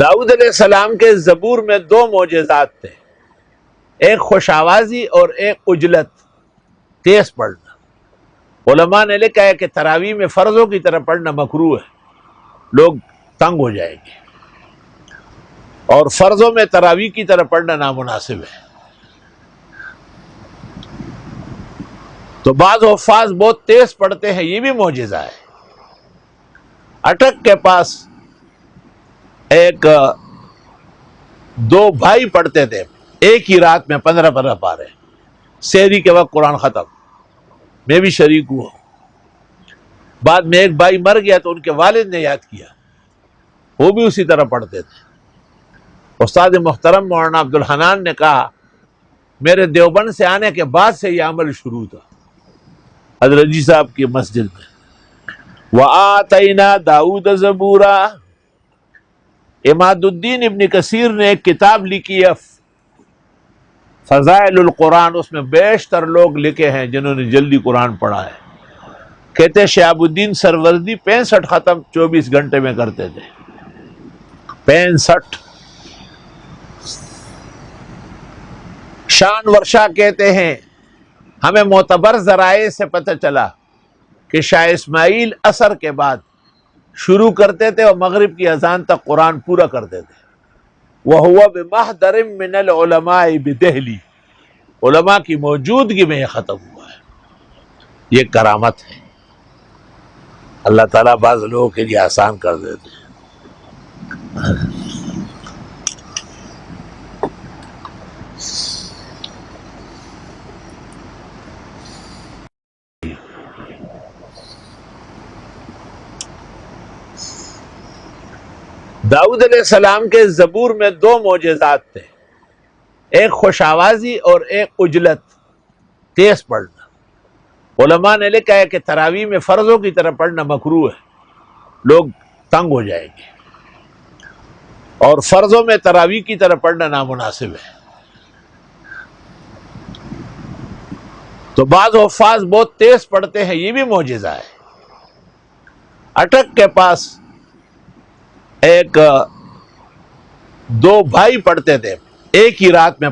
داؤد علیہ السلام کے زبور میں دو معجزات تھے، ایک خوش آوازی اور ایک عجلت، تیز پڑھنا۔ علماء نے لکھا ہے کہ تراویح میں فرضوں کی طرح پڑھنا مکروہ ہے، لوگ تنگ ہو جائیں گے، اور فرضوں میں تراویح کی طرح پڑھنا نامناسب ہے۔ تو بعض حفاظ بہت تیز پڑھتے ہیں، یہ بھی معجزہ ہے۔ اٹک کے پاس ایک دو بھائی پڑھتے تھے، ایک ہی رات میں 15 پارے، سحری کے وقت قرآن ختم۔ میں بھی شریک ہوا۔ بعد میں ایک بھائی مر گیا تو ان کے والد نے یاد کیا، وہ بھی اسی طرح پڑھتے تھے۔ استاد محترم مولانا عبدالحنان نے کہا میرے دیوبند سے آنے کے بعد سے یہ عمل شروع تھا، حضرت جی صاحب کی مسجد میں۔ وَآتَيْنَا دَاوُودَ زَبُورًا۔ اماد الدین ابن کثیر نے ایک کتاب لکھی ہے فضائل القرآن، اس میں بیشتر لوگ لکھے ہیں جنہوں نے جلدی قرآن پڑھا ہے۔ کہتے شہاب الدین سروردی 65 ختم 24 گھنٹے میں کرتے تھے، 65۔ شان ورشا کہتے ہیں ہمیں معتبر ذرائع سے پتہ چلا کہ شاہ اسماعیل عصر کے بعد شروع کرتے تھے اور مغرب کی اذان تک قرآن پورا کرتے تھے۔ وَهُوَ بِمَحْضَرٍ مِّنَ الْعُلَمَاءِ بِدِہْلِ، علماء کی موجودگی میں یہ ختم ہوا ہے۔ یہ کرامت ہے، اللہ تعالیٰ بعض لوگوں کے لیے آسان کر دیتے ہیں۔ داؤد علیہ السلام کے زبور میں دو معجزات تھے، ایک خوش آوازی اور ایک عجلت، تیز پڑھنا۔ علماء نے لکھا ہے کہ تراویح میں فرضوں کی طرح پڑھنا مکروہ ہے، لوگ تنگ ہو جائیں گے، اور فرضوں میں تراویح کی طرح پڑھنا نامناسب ہے۔ تو بعض حفاظ بہت تیز پڑھتے ہیں، یہ بھی معجزہ ہے۔ اٹک کے پاس ایک دو بھائی پڑھتے تھے، ایک ہی رات میں